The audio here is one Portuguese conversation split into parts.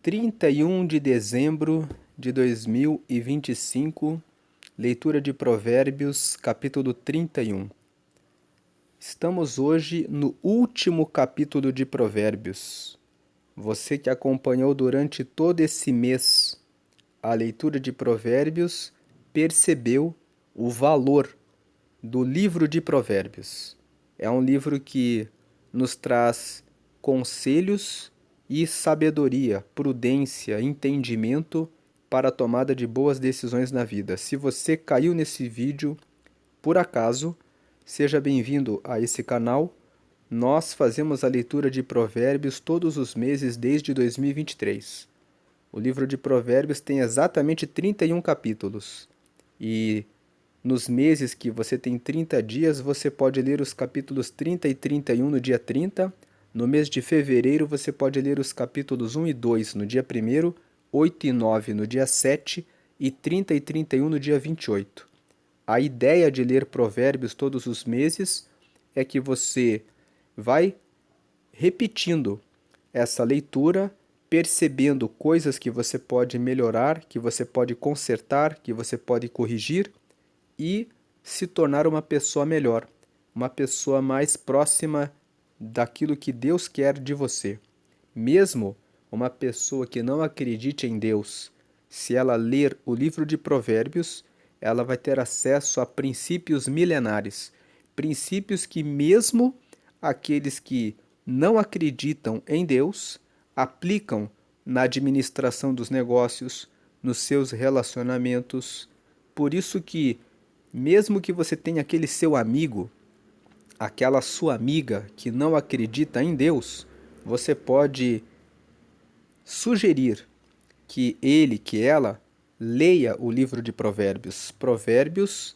31 de dezembro de 2025, leitura de Provérbios, capítulo 31. Estamos hoje no último capítulo de Provérbios. Você que acompanhou durante todo esse mês a leitura de Provérbios, percebeu o valor do livro de Provérbios. É um livro que nos traz conselhos e sabedoria, prudência, entendimento para a tomada de boas decisões na vida. Se você caiu nesse vídeo, por acaso, seja bem-vindo a esse canal. Nós fazemos a leitura de Provérbios todos os meses desde 2023. O livro de Provérbios tem exatamente 31 capítulos. E nos meses que você tem 30 dias, você pode ler os capítulos 30 e 31 no dia 30. No mês de fevereiro, você pode ler os capítulos 1 e 2 no dia 1º, 8 e 9 no dia 7 e 30 e 31 no dia 28. A ideia de ler Provérbios todos os meses é que você vai repetindo essa leitura, percebendo coisas que você pode melhorar, que você pode consertar, que você pode corrigir e se tornar uma pessoa melhor, uma pessoa mais próxima daquilo que Deus quer de você. Mesmo uma pessoa que não acredite em Deus, se ela ler o livro de Provérbios, ela vai ter acesso a princípios milenares, princípios que mesmo aqueles que não acreditam em Deus aplicam na administração dos negócios, nos seus relacionamentos. Por isso que, mesmo que você tenha aquele seu amigo, aquela sua amiga que não acredita em Deus, você pode sugerir que ele, que ela, leia o livro de Provérbios. Provérbios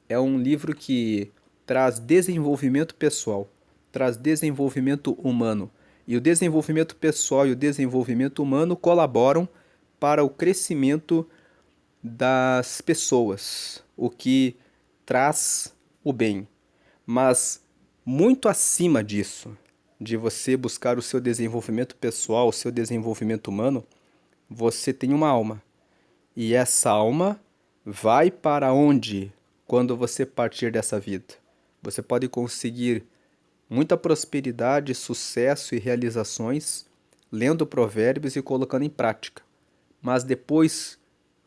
é um livro que traz desenvolvimento pessoal, traz desenvolvimento humano. E o desenvolvimento pessoal e o desenvolvimento humano colaboram para o crescimento das pessoas, o que traz o bem. Mas muito acima disso, de você buscar o seu desenvolvimento pessoal, o seu desenvolvimento humano, você tem uma alma. E essa alma vai para onde quando você partir dessa vida? Você pode conseguir muita prosperidade, sucesso e realizações lendo Provérbios e colocando em prática. Mas depois,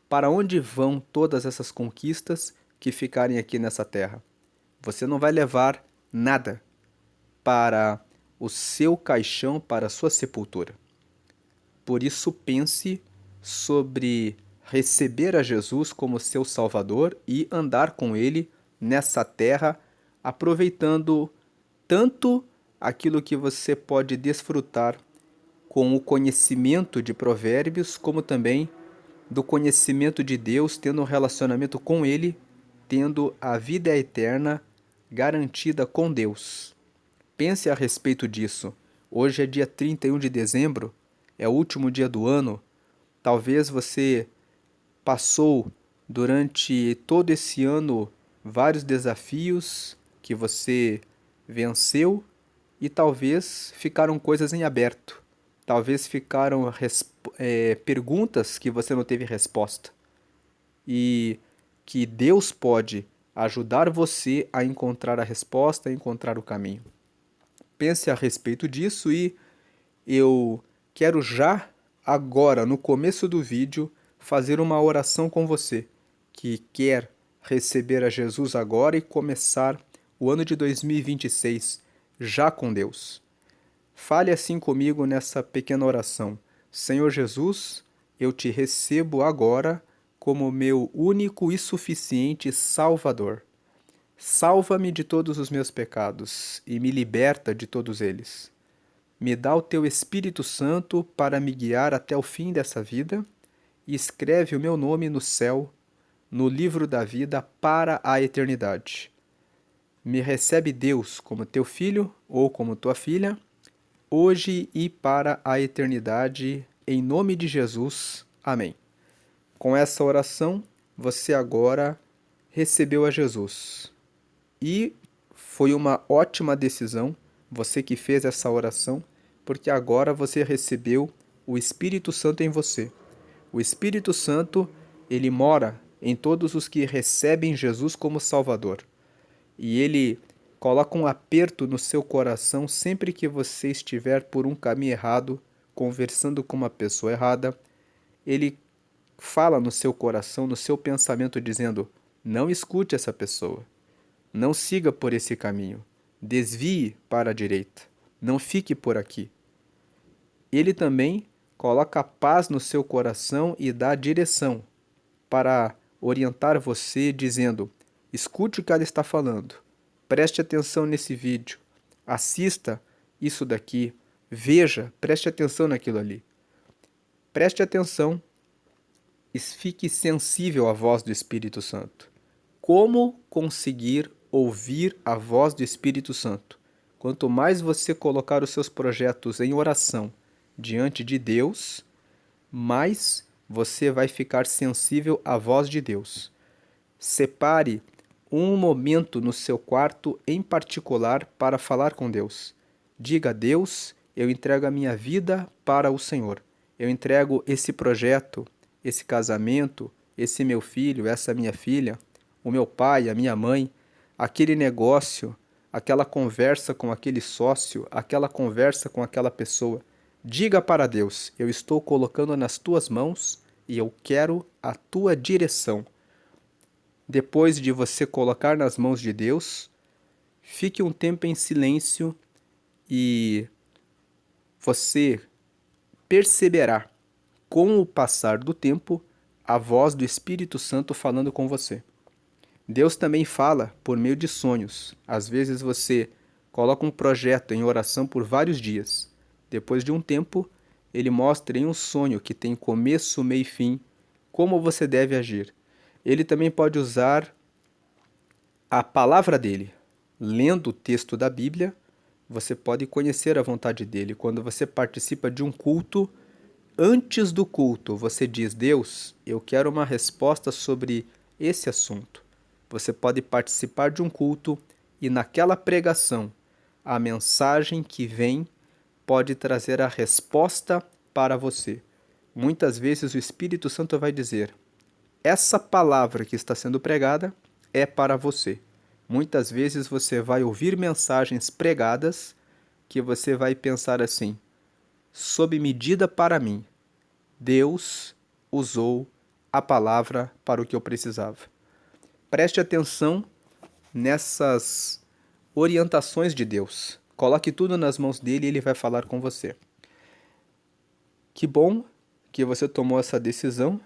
para onde vão todas essas conquistas que ficarem aqui nessa terra? Você não vai levar nada para o seu caixão, para a sua sepultura. Por isso, pense sobre receber a Jesus como seu Salvador e andar com Ele nessa terra, aproveitando tanto aquilo que você pode desfrutar com o conhecimento de Provérbios, como também do conhecimento de Deus, tendo um relacionamento com Ele, tendo a vida eterna garantida com Deus. Pense a respeito disso. Hoje é dia 31 de dezembro, é o último dia do ano. Talvez você passou durante todo esse ano vários desafios que você venceu e talvez ficaram coisas em aberto. Talvez ficaram perguntas que você não teve resposta. E que Deus pode ajudar você a encontrar a resposta, a encontrar o caminho. Pense a respeito disso e eu quero já, agora, no começo do vídeo, fazer uma oração com você que quer receber a Jesus agora e começar o ano de 2026 já com Deus. Fale assim comigo nessa pequena oração. Senhor Jesus, eu te recebo agora como meu único e suficiente Salvador. Salva-me de todos os meus pecados e me liberta de todos eles. Me dá o teu Espírito Santo para me guiar até o fim dessa vida e escreve o meu nome no céu, no livro da vida para a eternidade. Me recebe Deus como teu filho ou como tua filha, hoje e para a eternidade, em nome de Jesus. Amém. Com essa oração, você agora recebeu a Jesus. E foi uma ótima decisão, você que fez essa oração, porque agora você recebeu o Espírito Santo em você. O Espírito Santo, ele mora em todos os que recebem Jesus como Salvador. E ele coloca um aperto no seu coração sempre que você estiver por um caminho errado, conversando com uma pessoa errada. Ele fala no seu coração, no seu pensamento, dizendo: não escute essa pessoa. Não siga por esse caminho. Desvie para a direita. Não fique por aqui. Ele também coloca paz no seu coração e dá direção para orientar você, dizendo: escute o que ela está falando. Preste atenção nesse vídeo. Assista isso daqui. Veja, preste atenção naquilo ali. Preste atenção e fique sensível à voz do Espírito Santo. Como conseguir ouvir a voz do Espírito Santo? Quanto mais você colocar os seus projetos em oração diante de Deus, mais você vai ficar sensível à voz de Deus. Separe um momento no seu quarto em particular para falar com Deus. Diga a Deus: eu entrego a minha vida para o Senhor. Eu entrego esse projeto, esse casamento, esse meu filho, essa minha filha, o meu pai, a minha mãe, aquele negócio, aquela conversa com aquele sócio, aquela conversa com aquela pessoa. Diga para Deus: eu estou colocando nas tuas mãos e eu quero a tua direção. Depois de você colocar nas mãos de Deus, fique um tempo em silêncio e você perceberá, com o passar do tempo, a voz do Espírito Santo falando com você. Deus também fala por meio de sonhos. Às vezes você coloca um projeto em oração por vários dias. Depois de um tempo, ele mostra em um sonho que tem começo, meio e fim, como você deve agir. Ele também pode usar a palavra dele. Lendo o texto da Bíblia, você pode conhecer a vontade dele. Quando você participa de um culto, antes do culto, você diz: Deus, eu quero uma resposta sobre esse assunto. Você pode participar de um culto e naquela pregação, a mensagem que vem pode trazer a resposta para você. Muitas vezes o Espírito Santo vai dizer: essa palavra que está sendo pregada é para você. Muitas vezes você vai ouvir mensagens pregadas que você vai pensar assim: sob medida para mim. Deus usou a palavra para o que eu precisava. Preste atenção nessas orientações de Deus. Coloque tudo nas mãos dele e ele vai falar com você. Que bom que você tomou essa decisão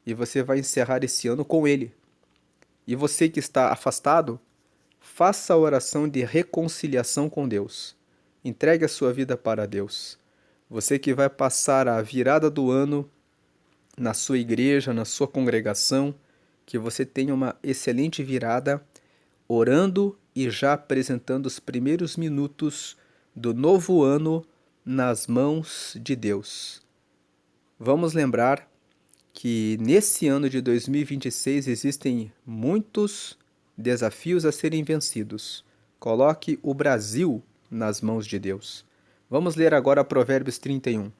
e você vai encerrar esse ano com ele. E você que está afastado, faça a oração de reconciliação com Deus. Entregue a sua vida para Deus. Você que vai passar a virada do ano na sua igreja, na sua congregação, que você tenha uma excelente virada, orando e já apresentando os primeiros minutos do novo ano nas mãos de Deus. Vamos lembrar que nesse ano de 2026 existem muitos desafios a serem vencidos. Coloque o Brasil nas mãos de Deus. Vamos ler agora Provérbios 31.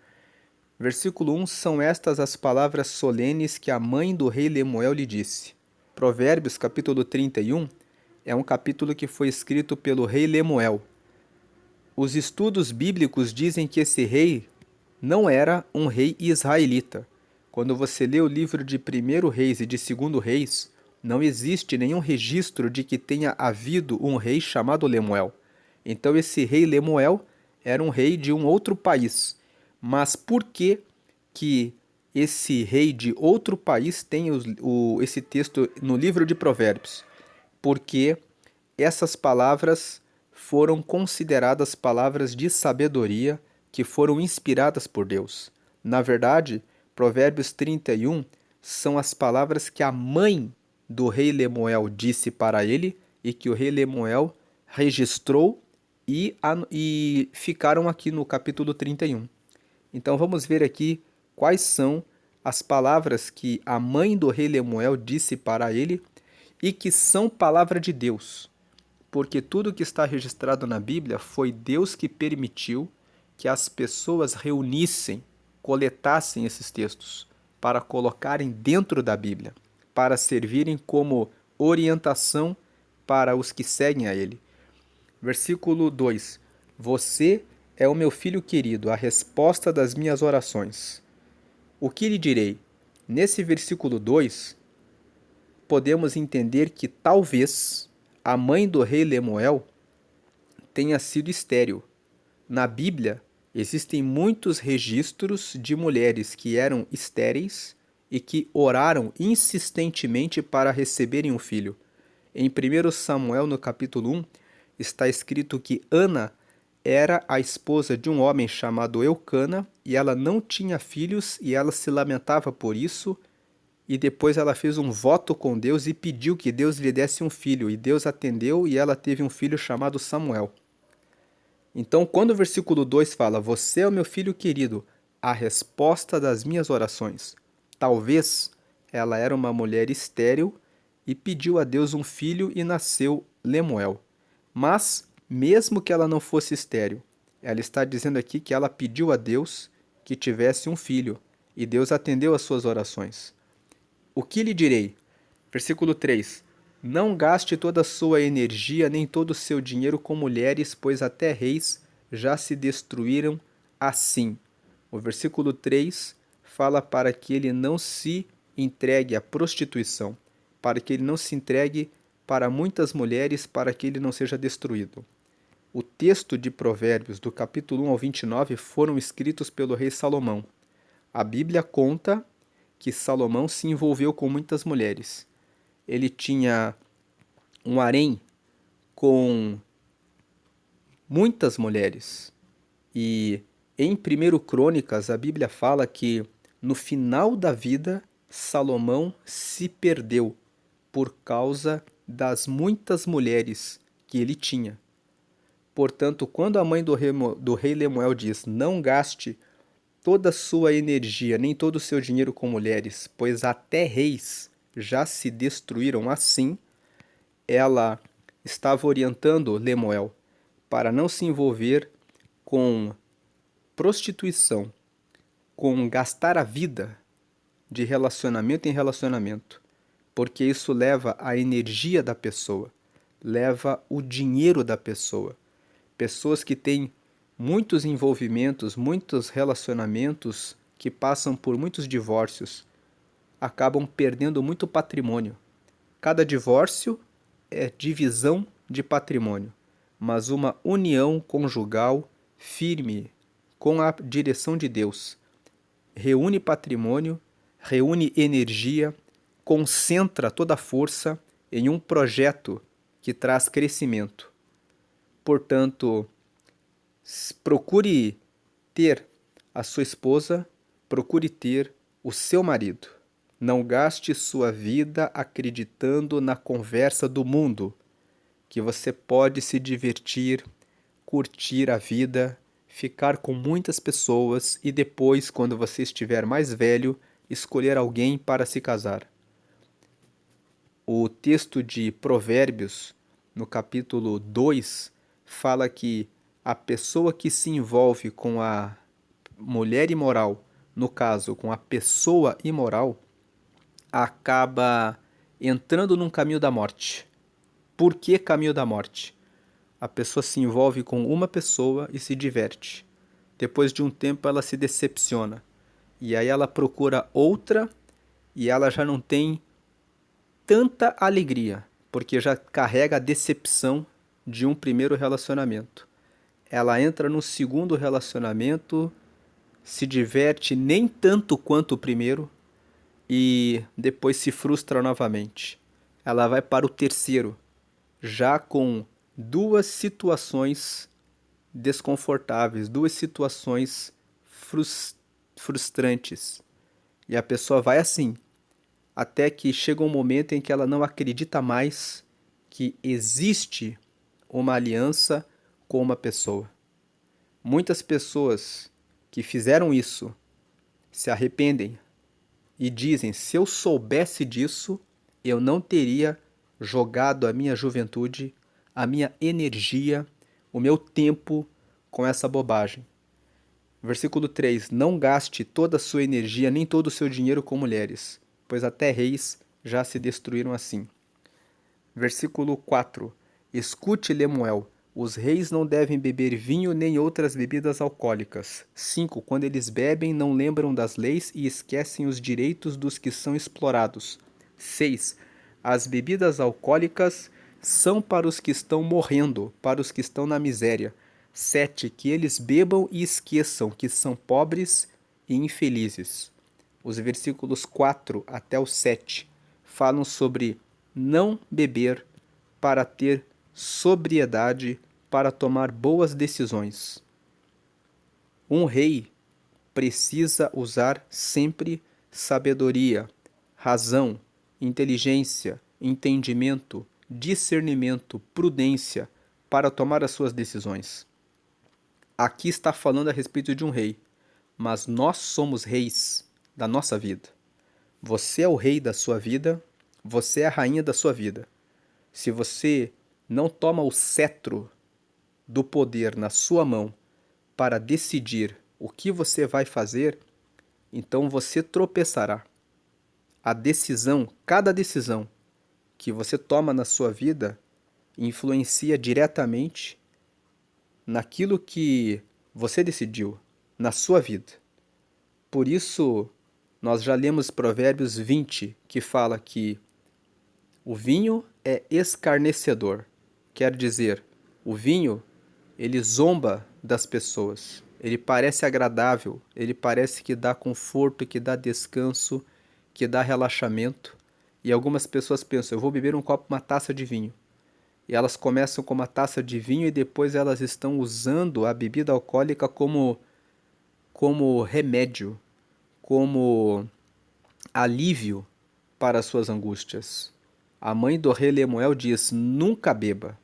Versículo 1, são estas as palavras solenes que a mãe do rei Lemuel lhe disse. Provérbios, capítulo 31, é um capítulo que foi escrito pelo rei Lemuel. Os estudos bíblicos dizem que esse rei não era um rei israelita. Quando você lê o livro de 1º Reis e de 2º Reis, não existe nenhum registro de que tenha havido um rei chamado Lemuel. Então esse rei Lemuel era um rei de um outro país. Mas por que esse rei de outro país tem esse texto no livro de Provérbios? Porque essas palavras foram consideradas palavras de sabedoria que foram inspiradas por Deus. Na verdade, Provérbios 31 são as palavras que a mãe do rei Lemuel disse para ele e que o rei Lemuel registrou e ficaram aqui no capítulo 31. Então vamos ver aqui quais são as palavras que a mãe do rei Lemuel disse para ele e que são palavra de Deus. Porque tudo que está registrado na Bíblia foi Deus que permitiu que as pessoas reunissem coletassem esses textos, para colocarem dentro da Bíblia, para servirem como orientação para os que seguem a ele. Versículo 2: Você é o meu filho querido, a resposta das minhas orações. O que lhe direi? Nesse versículo 2, podemos entender que talvez a mãe do rei Lemuel tenha sido estéril. Na Bíblia, existem muitos registros de mulheres que eram estéreis e que oraram insistentemente para receberem um filho. Em 1 Samuel, no capítulo 1, está escrito que Ana era a esposa de um homem chamado Eucana e ela não tinha filhos e ela se lamentava por isso. E depois ela fez um voto com Deus e pediu que Deus lhe desse um filho. E Deus atendeu e ela teve um filho chamado Samuel. Então, quando o versículo 2 fala, você é o meu filho querido, a resposta das minhas orações. Talvez ela era uma mulher estéril e pediu a Deus um filho e nasceu Lemuel. Mas, mesmo que ela não fosse estéril, ela está dizendo aqui que ela pediu a Deus que tivesse um filho e Deus atendeu às suas orações. O que lhe direi? Versículo 3. Não gaste toda a sua energia nem todo o seu dinheiro com mulheres, pois até reis já se destruíram assim. O versículo 3 fala para que ele não se entregue à prostituição, para que ele não se entregue para muitas mulheres, para que ele não seja destruído. O texto de Provérbios, do capítulo 1 ao 29, foram escritos pelo rei Salomão. A Bíblia conta que Salomão se envolveu com muitas mulheres. Ele tinha um harém com muitas mulheres. E em 1 Crônicas, a Bíblia fala que no final da vida, Salomão se perdeu por causa das muitas mulheres que ele tinha. Portanto, quando a mãe do rei Lemuel diz, não gaste toda a sua energia, nem todo o seu dinheiro com mulheres, pois até reis já se destruíram assim, ela estava orientando Lemuel para não se envolver com prostituição, com gastar a vida de relacionamento em relacionamento, porque isso leva a energia da pessoa, leva o dinheiro da pessoa. Pessoas que têm muitos envolvimentos, muitos relacionamentos, que passam por muitos divórcios, acabam perdendo muito patrimônio. Cada divórcio é divisão de patrimônio, mas uma união conjugal firme com a direção de Deus reúne patrimônio, reúne energia, concentra toda a força em um projeto que traz crescimento. Portanto, procure ter a sua esposa, procure ter o seu marido. Não gaste sua vida acreditando na conversa do mundo, que você pode se divertir, curtir a vida, ficar com muitas pessoas e depois, quando você estiver mais velho, escolher alguém para se casar. O texto de Provérbios, no capítulo 2, fala que a pessoa que se envolve com a mulher imoral, no caso, com a pessoa imoral, acaba entrando num caminho da morte. Por que caminho da morte? A pessoa se envolve com uma pessoa e se diverte. Depois de um tempo ela se decepciona. E aí ela procura outra e ela já não tem tanta alegria, porque já carrega a decepção de um primeiro relacionamento. Ela entra no segundo relacionamento, se diverte nem tanto quanto o primeiro e depois se frustra novamente. Ela vai para o terceiro, já com duas situações desconfortáveis, duas situações frustrantes. E a pessoa vai assim, até que chega um momento em que ela não acredita mais que existe uma aliança com uma pessoa. Muitas pessoas que fizeram isso se arrependem e dizem: se eu soubesse disso, eu não teria jogado a minha juventude, a minha energia, o meu tempo com essa bobagem. Versículo 3: Não gaste toda a sua energia nem todo o seu dinheiro com mulheres, pois até reis já se destruíram assim. Versículo 4: Escute, Lemuel, os reis não devem beber vinho nem outras bebidas alcoólicas. 5. Quando eles bebem, não lembram das leis e esquecem os direitos dos que são explorados. 6. As bebidas alcoólicas são para os que estão morrendo, para os que estão na miséria. 7. Que eles bebam e esqueçam que são pobres e infelizes. Os versículos 4 até o 7 falam sobre não beber para ter sobriedade, para tomar boas decisões. Um rei precisa usar sempre sabedoria, razão, inteligência, entendimento, discernimento, prudência para tomar as suas decisões. Aqui está falando a respeito de um rei, mas nós somos reis da nossa vida. Você é o rei da sua vida, você é a rainha da sua vida. Se você não toma o cetro do poder na sua mão para decidir o que você vai fazer, então você tropeçará. A decisão, cada decisão que você toma na sua vida influencia diretamente naquilo que você decidiu, na sua vida. Por isso, nós já lemos Provérbios 20, que fala que o vinho é escarnecedor. Quer dizer, o vinho, ele zomba das pessoas. Ele parece agradável, ele parece que dá conforto, que dá descanso, que dá relaxamento. E algumas pessoas pensam, eu vou beber um copo, uma taça de vinho. E elas começam com uma taça de vinho e depois elas estão usando a bebida alcoólica como remédio, como alívio para as suas angústias. A mãe do rei Lemuel diz, nunca beba.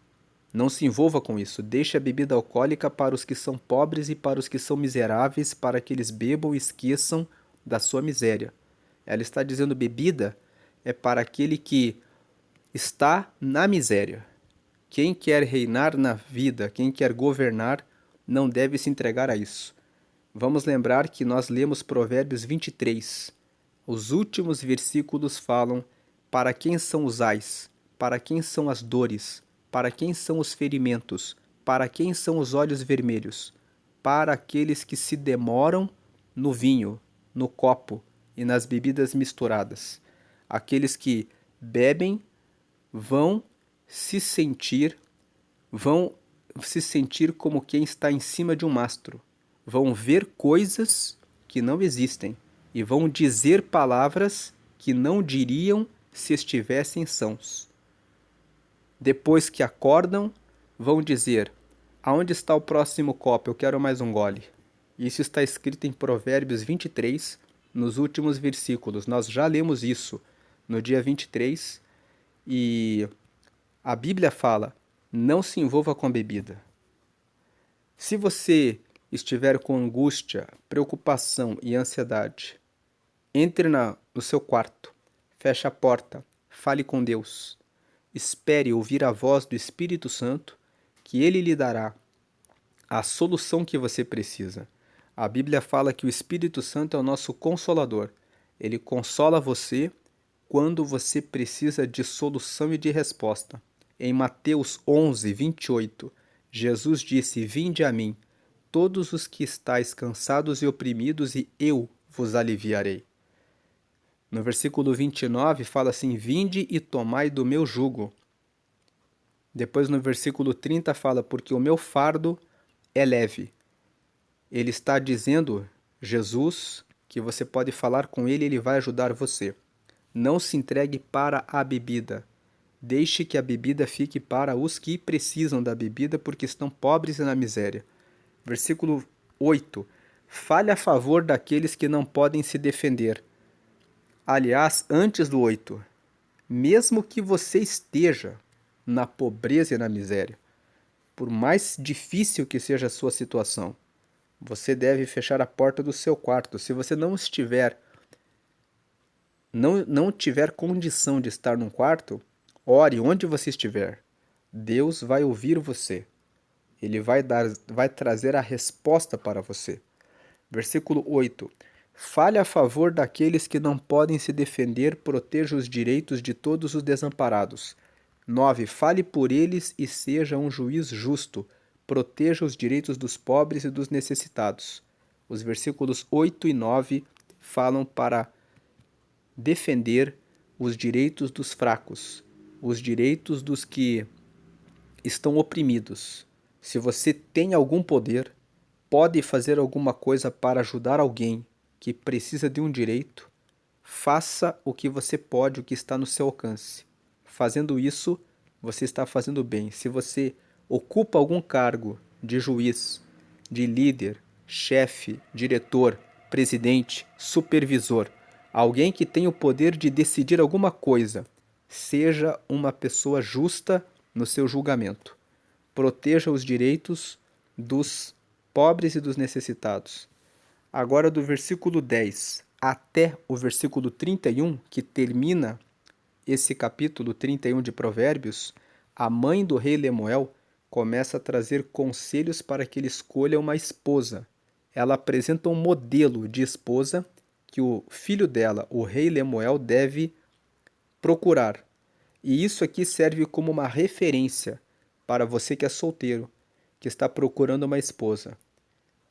Não se envolva com isso. Deixe a bebida alcoólica para os que são pobres e para os que são miseráveis, para que eles bebam e esqueçam da sua miséria. Ela está dizendo bebida é para aquele que está na miséria. Quem quer reinar na vida, quem quer governar, não deve se entregar a isso. Vamos lembrar que nós lemos Provérbios 23. Os últimos versículos falam para quem são os ais, para quem são as dores, para quem são os ferimentos, para quem são os olhos vermelhos, para aqueles que se demoram no vinho, no copo e nas bebidas misturadas. Aqueles que bebem vão se sentir como quem está em cima de um mastro. Vão ver coisas que não existem e vão dizer palavras que não diriam se estivessem sãos. Depois que acordam, vão dizer, aonde está o próximo copo? Eu quero mais um gole. Isso está escrito em Provérbios 23, nos últimos versículos. Nós já lemos isso no dia 23 e a Bíblia fala, não se envolva com a bebida. Se você estiver com angústia, preocupação e ansiedade, entre no seu quarto, feche a porta, fale com Deus, espere ouvir a voz do Espírito Santo, que Ele lhe dará a solução que você precisa. A Bíblia fala que o Espírito Santo é o nosso consolador. Ele consola você quando você precisa de solução e de resposta. Em Mateus 11, 28, Jesus disse, vinde a mim, todos os que estáis cansados e oprimidos, e eu vos aliviarei. No versículo 29 fala assim, vinde e tomai do meu jugo. Depois no versículo 30 fala, porque o meu fardo é leve. Ele está dizendo, Jesus, que você pode falar com ele e ele vai ajudar você. Não se entregue para a bebida. Deixe que a bebida fique para os que precisam da bebida porque estão pobres e na miséria. Versículo 8. Fale a favor daqueles que não podem se defender. Aliás, antes do 8, mesmo que você esteja na pobreza e na miséria, por mais difícil que seja a sua situação, você deve fechar a porta do seu quarto. Se você não tiver condição de estar num quarto, ore onde você estiver. Deus vai ouvir você. Ele vai trazer a resposta para você. Versículo 8. Fale a favor daqueles que não podem se defender, proteja os direitos de todos os desamparados. 9. Fale por eles e seja um juiz justo. Proteja os direitos dos pobres e dos necessitados. Os versículos 8 e 9 falam para defender os direitos dos fracos, os direitos dos que estão oprimidos. Se você tem algum poder, pode fazer alguma coisa para ajudar alguém que precisa de um direito, faça o que você pode, o que está no seu alcance. Fazendo isso, você está fazendo bem. Se você ocupa algum cargo de juiz, de líder, chefe, diretor, presidente, supervisor, alguém que tem o poder de decidir alguma coisa, seja uma pessoa justa no seu julgamento. Proteja os direitos dos pobres e dos necessitados. Agora, do versículo 10 até o versículo 31, que termina esse capítulo 31 de Provérbios, a mãe do rei Lemuel começa a trazer conselhos para que ele escolha uma esposa. Ela apresenta um modelo de esposa que o filho dela, o rei Lemuel, deve procurar. E isso aqui serve como uma referência para você que é solteiro, que está procurando uma esposa.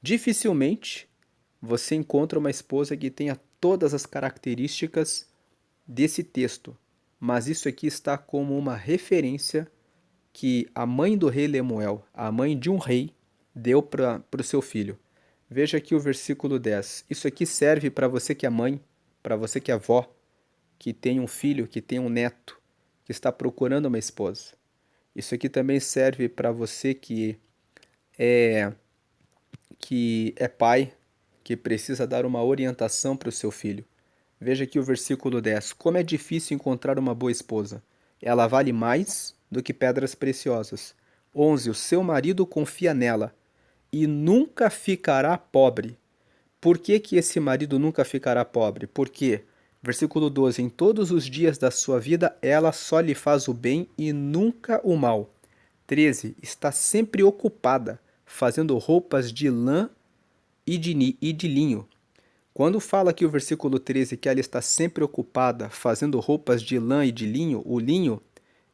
Dificilmente você encontra uma esposa que tenha todas as características desse texto, mas isso aqui está como uma referência que a mãe do rei Lemuel, a mãe de um rei, deu para o seu filho. Veja aqui o versículo 10. Isso aqui serve para você que é mãe, para você que é avó, que tem um filho, que tem um neto, que está procurando uma esposa. Isso aqui também serve para você é que é pai, que precisa dar uma orientação para o seu filho. Veja aqui o versículo 10. Como é difícil encontrar uma boa esposa. Ela vale mais do que pedras preciosas. 11. O seu marido confia nela e nunca ficará pobre. Por que que esse marido nunca ficará pobre? Porque, versículo 12, em todos os dias da sua vida ela só lhe faz o bem e nunca o mal. 13. Está sempre ocupada, fazendo roupas de lã e de linho. Quando fala aqui o versículo 13 que ela está sempre ocupada fazendo roupas de lã e de linho, o linho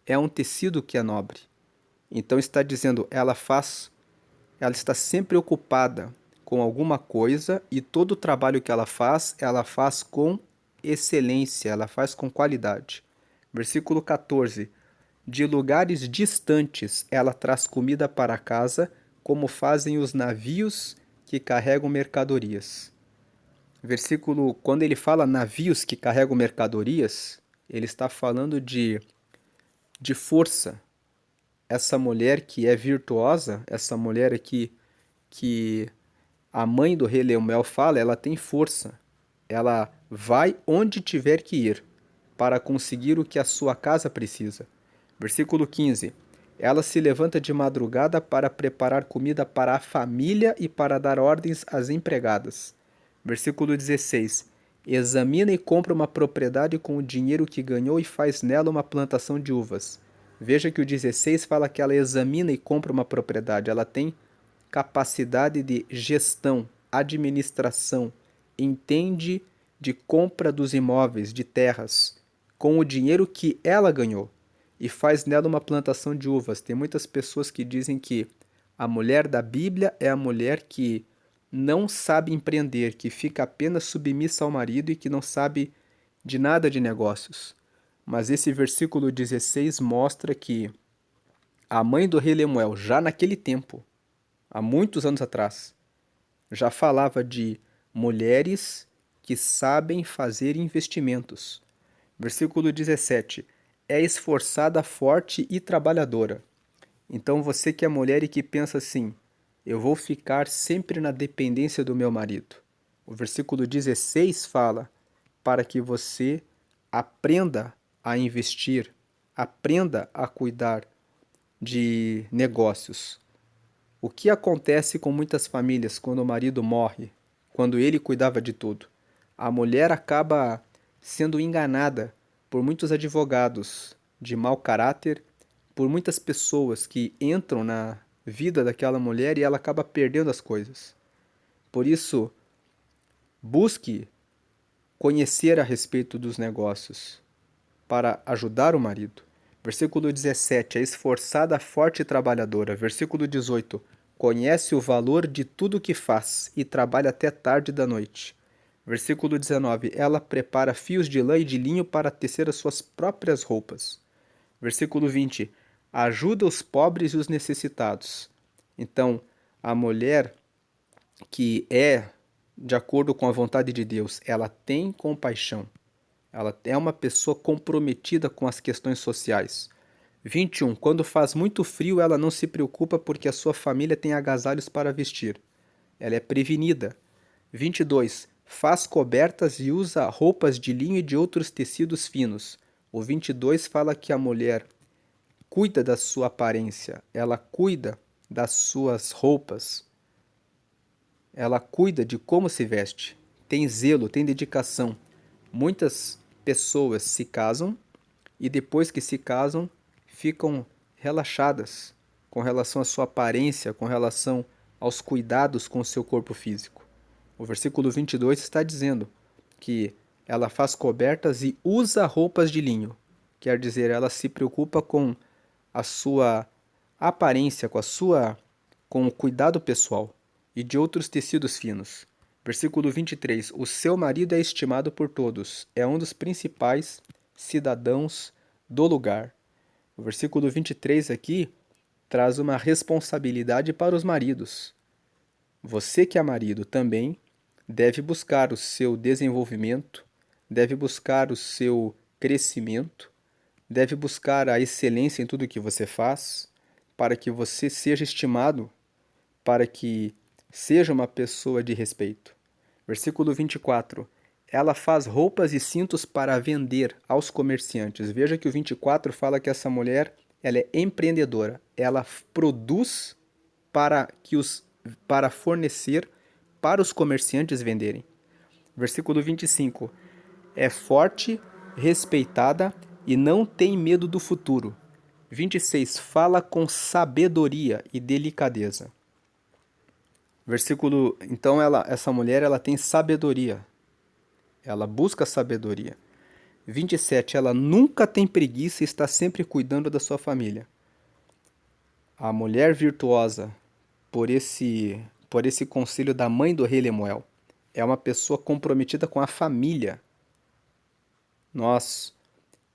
é um tecido que é nobre. Então está dizendo, ela está sempre ocupada com alguma coisa e todo o trabalho que ela faz com excelência, ela faz com qualidade. Versículo 14. De lugares distantes ela traz comida para casa, como fazem os navios que carregam mercadorias. Quando ele fala navios que carregam mercadorias, ele está falando de força. Essa mulher que é virtuosa, essa mulher aqui que a mãe do rei Lemuel fala, ela tem força. Ela vai onde tiver que ir para conseguir o que a sua casa precisa. Versículo 15. Ela se levanta de madrugada para preparar comida para a família e para dar ordens às empregadas. Versículo 16. Examina e compra uma propriedade com o dinheiro que ganhou e faz nela uma plantação de uvas. Veja que o 16 fala que ela examina e compra uma propriedade. Ela tem capacidade de gestão, administração, entende de compra dos imóveis, de terras, com o dinheiro que ela ganhou e faz nela uma plantação de uvas. Tem muitas pessoas que dizem que a mulher da Bíblia é a mulher que não sabe empreender, que fica apenas submissa ao marido e que não sabe de nada de negócios. Mas esse versículo 16 mostra que a mãe do rei Lemuel, já naquele tempo, há muitos anos atrás, já falava de mulheres que sabem fazer investimentos. Versículo 17. É esforçada, forte e trabalhadora. Então você que é mulher e que pensa assim, eu vou ficar sempre na dependência do meu marido. O versículo 16 fala para que você aprenda a investir, aprenda a cuidar de negócios. O que acontece com muitas famílias quando o marido morre, quando ele cuidava de tudo? A mulher acaba sendo enganada por muitos advogados de mau caráter, por muitas pessoas que entram na vida daquela mulher e ela acaba perdendo as coisas. Por isso, Busque conhecer a respeito dos negócios para ajudar o marido. Versículo 17, é esforçada, forte e trabalhadora. Versículo 18, conhece o valor de tudo que faz e trabalha até tarde da noite. Versículo 19, ela prepara fios de lã e de linho para tecer as suas próprias roupas. Versículo 20, ajuda os pobres e os necessitados. Então, a mulher que é de acordo com a vontade de Deus, ela tem compaixão. Ela é uma pessoa comprometida com as questões sociais. 21. Quando faz muito frio, ela não se preocupa porque a sua família tem agasalhos para vestir. Ela é prevenida. 22. Faz cobertas e usa roupas de linho e de outros tecidos finos. O 22 fala que a mulher cuida da sua aparência, ela cuida das suas roupas, ela cuida de como se veste, tem zelo, tem dedicação. Muitas pessoas se casam e depois que se casam ficam relaxadas com relação à sua aparência, com relação aos cuidados com o seu corpo físico. O versículo 22 está dizendo que ela faz cobertas e usa roupas de linho. Quer dizer, ela se preocupa com a sua aparência, com o cuidado pessoal e de outros tecidos finos. Versículo 23. O seu marido é estimado por todos, é um dos principais cidadãos do lugar. O versículo 23 aqui traz uma responsabilidade para os maridos. Você que é marido também deve buscar o seu desenvolvimento, deve buscar o seu crescimento, deve buscar a excelência em tudo que você faz, para que você seja estimado, para que seja uma pessoa de respeito. Versículo 24. Ela faz roupas e cintos para vender aos comerciantes. Veja que o 24 fala que essa mulher, ela é empreendedora. Ela produz para fornecer para os comerciantes venderem. Versículo 25. É forte, respeitada e não tem medo do futuro. 26. Fala com sabedoria e delicadeza. Então essa mulher ela tem sabedoria. Ela busca sabedoria. 27. Ela nunca tem preguiça e está sempre cuidando da sua família. A mulher virtuosa, por esse conselho da mãe do rei Lemuel, é uma pessoa comprometida com a família. Nós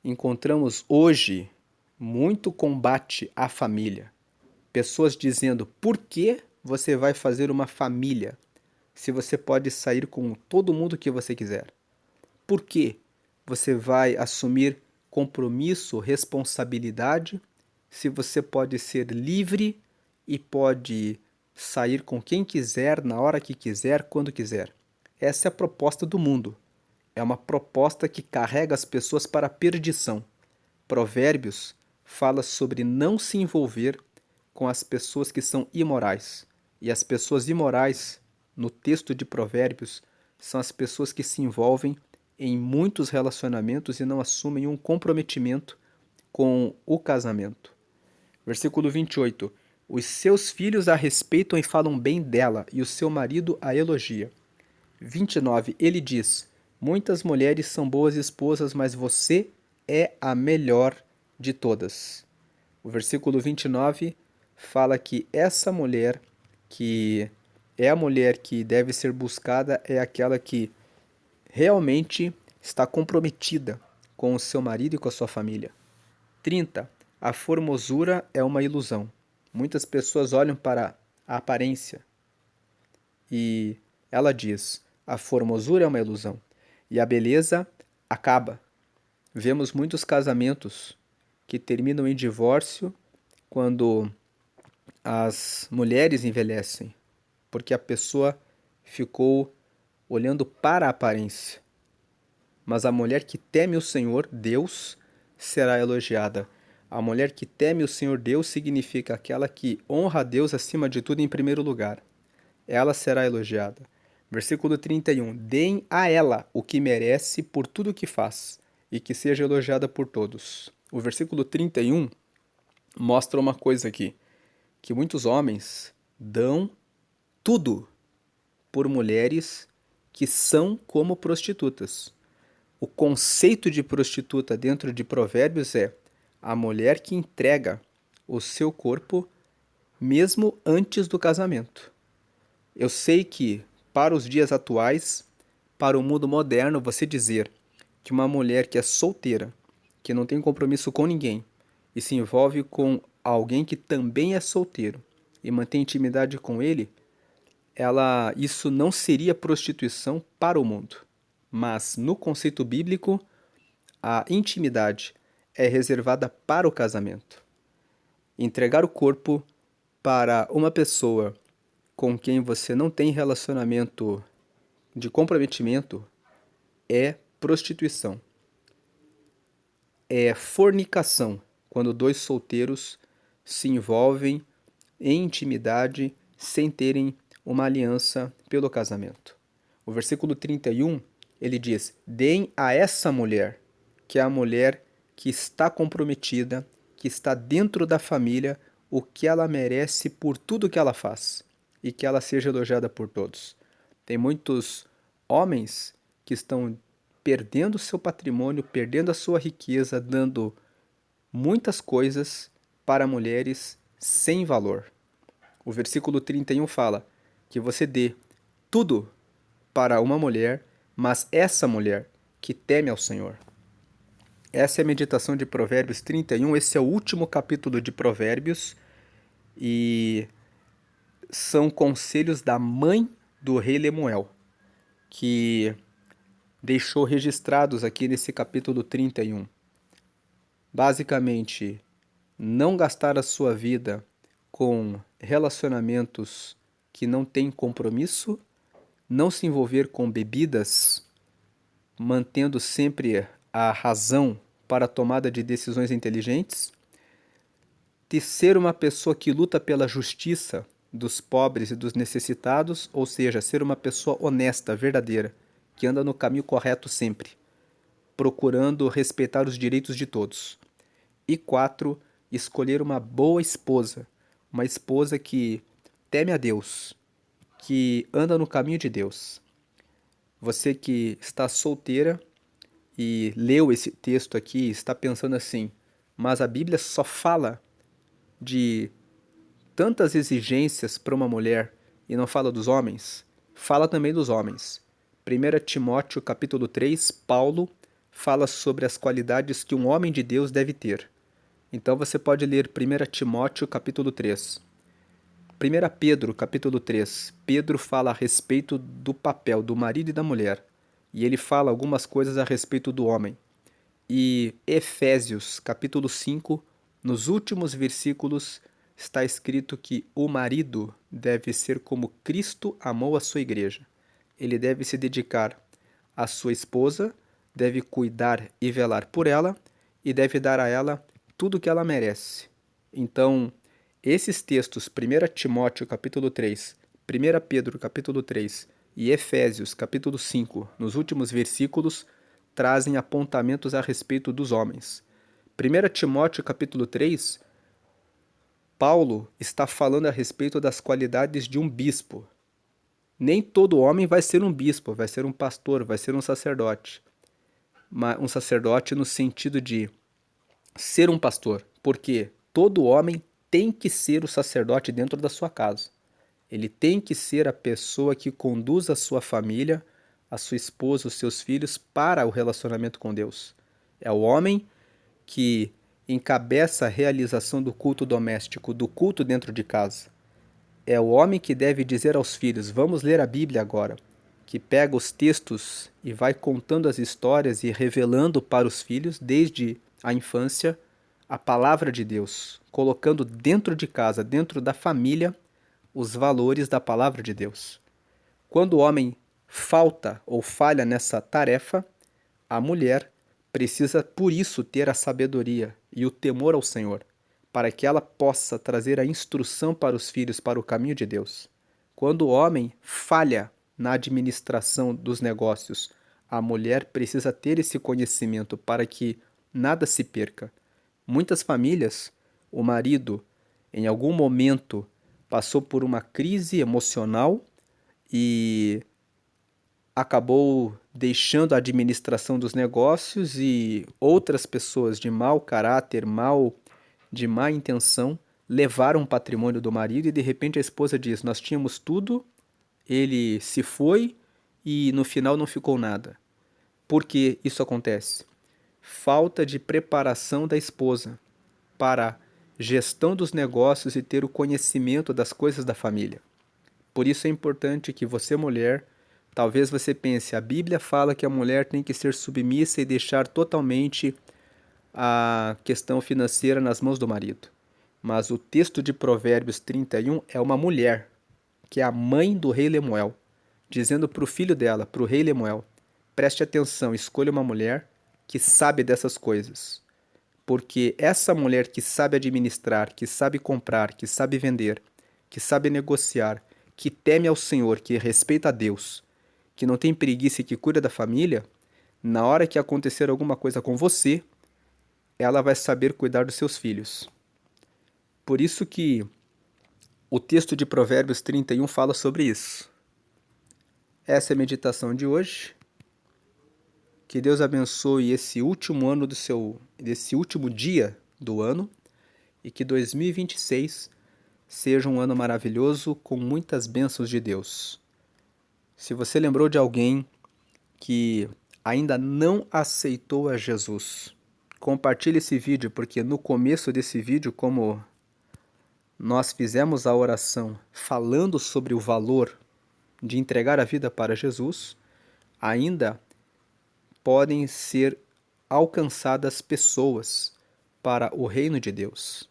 encontramos hoje muito combate à família. Pessoas dizendo: por que você vai fazer uma família se você pode sair com todo mundo que você quiser? Por que você vai assumir compromisso, responsabilidade, se você pode ser livre e pode sair com quem quiser, na hora que quiser, quando quiser? Essa é a proposta do mundo. É uma proposta que carrega as pessoas para a perdição. Provérbios fala sobre não se envolver com as pessoas que são imorais. E as pessoas imorais, no texto de Provérbios, são as pessoas que se envolvem em muitos relacionamentos e não assumem um comprometimento com o casamento. Versículo 28. Os seus filhos a respeitam e falam bem dela, e o seu marido a elogia. 29. Ele diz: muitas mulheres são boas esposas, mas você é a melhor de todas. O versículo 29 fala que essa mulher, que é a mulher que deve ser buscada, é aquela que realmente está comprometida com o seu marido e com a sua família. 30. A formosura é uma ilusão. Muitas pessoas olham para a aparência e ela diz: a formosura é uma ilusão e a beleza acaba. Vemos muitos casamentos que terminam em divórcio quando as mulheres envelhecem, porque a pessoa ficou olhando para a aparência. Mas a mulher que teme o Senhor, Deus, será elogiada. A mulher que teme o Senhor Deus significa aquela que honra a Deus acima de tudo em primeiro lugar. Ela será elogiada. Versículo 31. Deem a ela o que merece por tudo o que faz, e que seja elogiada por todos. O versículo 31 mostra uma coisa aqui, que muitos homens dão tudo por mulheres que são como prostitutas. O conceito de prostituta dentro de Provérbios é a mulher que entrega o seu corpo mesmo antes do casamento. Eu sei que, para os dias atuais, para o mundo moderno, você dizer que uma mulher que é solteira, que não tem compromisso com ninguém e se envolve com alguém que também é solteiro e mantém intimidade com ele, isso não seria prostituição para o mundo. Mas no conceito bíblico, a intimidade é reservada para o casamento. Entregar o corpo para uma pessoa com quem você não tem relacionamento de comprometimento é prostituição. É fornicação, quando dois solteiros se envolvem em intimidade sem terem uma aliança pelo casamento. O versículo 31, ele diz: deem a essa mulher, que é a mulher que está comprometida, que está dentro da família, o que ela merece por tudo que ela faz e que ela seja elogiada por todos. Tem muitos homens que estão perdendo seu patrimônio, perdendo a sua riqueza, dando muitas coisas para mulheres sem valor. O versículo 31 fala que você dê tudo para uma mulher, mas essa mulher que teme ao Senhor. Essa é a meditação de Provérbios 31, esse é o último capítulo de Provérbios e são conselhos da mãe do rei Lemuel, que deixou registrados aqui nesse capítulo 31. Basicamente, não gastar a sua vida com relacionamentos que não têm compromisso, não se envolver com bebidas, mantendo sempre a razão para a tomada de decisões inteligentes, de ser uma pessoa que luta pela justiça dos pobres e dos necessitados, ou seja, ser uma pessoa honesta, verdadeira, que anda no caminho correto sempre, procurando respeitar os direitos de todos. E 4, escolher uma boa esposa, uma esposa que teme a Deus, que anda no caminho de Deus. Você que está solteira e leu esse texto aqui, está pensando assim, mas a Bíblia só fala de tantas exigências para uma mulher e não fala dos homens? Fala também dos homens. 1 Timóteo capítulo 3, Paulo fala sobre as qualidades que um homem de Deus deve ter. Então você pode ler 1 Timóteo capítulo 3. 1 Pedro capítulo 3. Pedro fala a respeito do papel do marido e da mulher. E ele fala algumas coisas a respeito do homem. E Efésios capítulo 5, nos últimos versículos, está escrito que o marido deve ser como Cristo amou a sua igreja. Ele deve se dedicar à sua esposa, deve cuidar e velar por ela e deve dar a ela tudo o que ela merece. Então, esses textos, 1 Timóteo capítulo 3, 1 Pedro capítulo 3 e Efésios capítulo 5, nos últimos versículos, trazem apontamentos a respeito dos homens. 1 Timóteo capítulo 3, Paulo está falando a respeito das qualidades de um bispo. Nem todo homem vai ser um bispo, vai ser um pastor, vai ser um sacerdote. Um sacerdote no sentido de ser um pastor, porque todo homem tem que ser o sacerdote dentro da sua casa. Ele tem que ser a pessoa que conduz a sua família, a sua esposa, os seus filhos para o relacionamento com Deus. É o homem que encabeça a realização do culto doméstico, do culto dentro de casa. É o homem que deve dizer aos filhos: vamos ler a Bíblia agora, que pega os textos e vai contando as histórias e revelando para os filhos, desde a infância, a palavra de Deus, colocando dentro de casa, dentro da família, os valores da palavra de Deus. Quando o homem falta ou falha nessa tarefa, a mulher precisa, por isso, ter a sabedoria e o temor ao Senhor, para que ela possa trazer a instrução para os filhos para o caminho de Deus. Quando o homem falha na administração dos negócios, a mulher precisa ter esse conhecimento para que nada se perca. Muitas famílias, o marido, em algum momento, passou por uma crise emocional e acabou deixando a administração dos negócios e outras pessoas de mau caráter, de má intenção, levaram o patrimônio do marido e de repente a esposa diz: Nós tínhamos tudo, ele se foi e no final não ficou nada. Por que isso acontece? Falta de preparação da esposa para a gestão dos negócios e ter o conhecimento das coisas da família. Por isso é importante que você, mulher, talvez você pense, a Bíblia fala que a mulher tem que ser submissa e deixar totalmente a questão financeira nas mãos do marido. Mas o texto de Provérbios 31 é uma mulher, que é a mãe do rei Lemuel, dizendo para o filho dela, para o rei Lemuel, preste atenção, escolha uma mulher que sabe dessas coisas. Porque essa mulher que sabe administrar, que sabe comprar, que sabe vender, que sabe negociar, que teme ao Senhor, que respeita a Deus, que não tem preguiça e que cuida da família, na hora que acontecer alguma coisa com você, ela vai saber cuidar dos seus filhos. Por isso que o texto de Provérbios 31 fala sobre isso. Essa é a meditação de hoje. Que Deus abençoe esse último ano desse último dia do ano e que 2026 seja um ano maravilhoso com muitas bênçãos de Deus. Se você lembrou de alguém que ainda não aceitou a Jesus, compartilhe esse vídeo, porque no começo desse vídeo, como nós fizemos a oração falando sobre o valor de entregar a vida para Jesus, ainda podem ser alcançadas pessoas para o reino de Deus.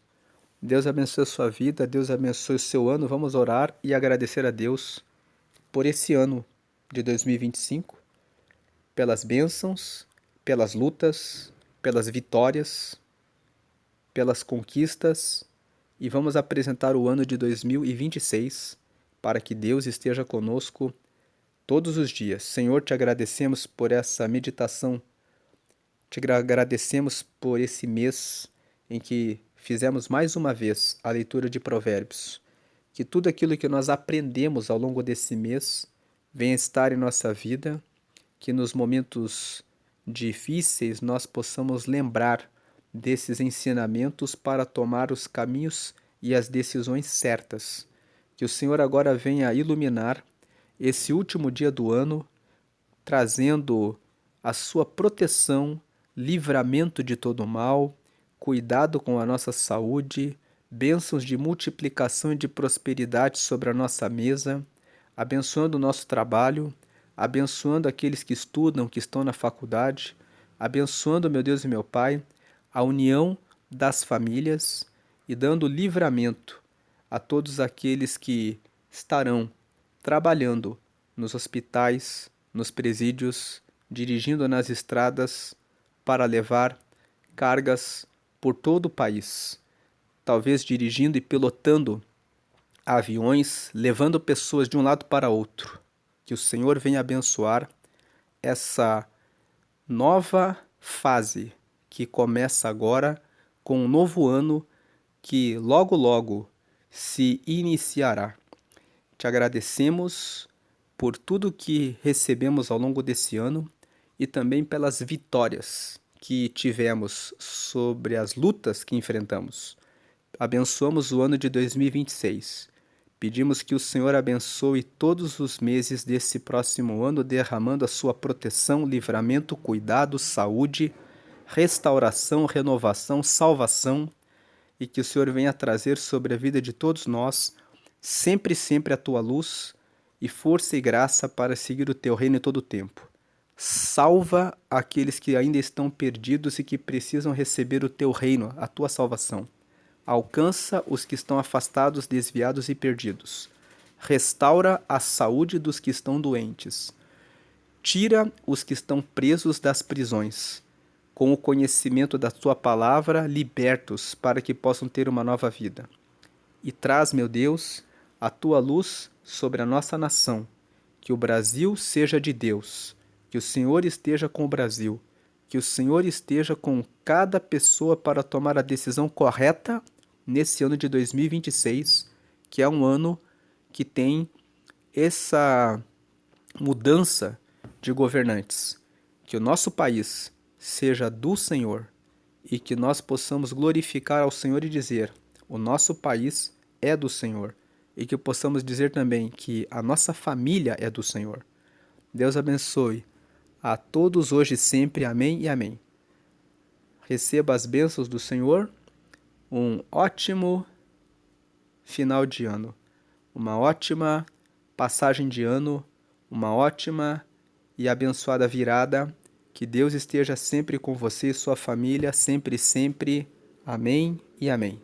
Deus abençoe a sua vida, Deus abençoe o seu ano. Vamos orar e agradecer a Deus por esse ano de 2025, pelas bênçãos, pelas lutas, pelas vitórias, pelas conquistas, e vamos apresentar o ano de 2026 para que Deus esteja conosco todos os dias. Senhor, te agradecemos por essa meditação, te agradecemos por esse mês em que fizemos mais uma vez a leitura de Provérbios. Que tudo aquilo que nós aprendemos ao longo desse mês venha estar em nossa vida, que nos momentos difíceis nós possamos lembrar desses ensinamentos para tomar os caminhos e as decisões certas. Que o Senhor agora venha iluminar esse último dia do ano, trazendo a sua proteção, livramento de todo mal, cuidado com a nossa saúde, bênçãos de multiplicação e de prosperidade sobre a nossa mesa, abençoando o nosso trabalho, abençoando aqueles que estudam, que estão na faculdade, abençoando, meu Deus e meu Pai, a união das famílias e dando livramento a todos aqueles que estarão trabalhando nos hospitais, nos presídios, dirigindo nas estradas para levar cargas por todo o país, talvez dirigindo e pilotando aviões, levando pessoas de um lado para outro. Que o Senhor venha abençoar essa nova fase que começa agora com um novo ano que logo logo se iniciará. Te agradecemos por tudo que recebemos ao longo desse ano e também pelas vitórias que tivemos sobre as lutas que enfrentamos. Abençoamos o ano de 2026. Pedimos que o Senhor abençoe todos os meses desse próximo ano, derramando a sua proteção, livramento, cuidado, saúde, restauração, renovação, salvação, e que o Senhor venha trazer sobre a vida de todos nós sempre, sempre a tua luz e força e graça para seguir o teu reino em todo o tempo. Salva aqueles que ainda estão perdidos e que precisam receber o teu reino, a tua salvação. Alcança os que estão afastados, desviados e perdidos. Restaura a saúde dos que estão doentes. Tira os que estão presos das prisões. Com o conhecimento da tua palavra, libertos para que possam ter uma nova vida. E traz, meu Deus, a tua luz sobre a nossa nação. Que o Brasil seja de Deus. Que o Senhor esteja com o Brasil. Que o Senhor esteja com cada pessoa para tomar a decisão correta nesse ano de 2026, que é um ano que tem essa mudança de governantes. Que o nosso país seja do Senhor e que nós possamos glorificar ao Senhor e dizer: o nosso país é do Senhor. E que possamos dizer também que a nossa família é do Senhor. Deus abençoe a todos hoje e sempre. Amém e amém. Receba as bênçãos do Senhor. Um ótimo final de ano. Uma ótima passagem de ano. Uma ótima e abençoada virada. Que Deus esteja sempre com você e sua família, sempre, sempre. Amém e amém.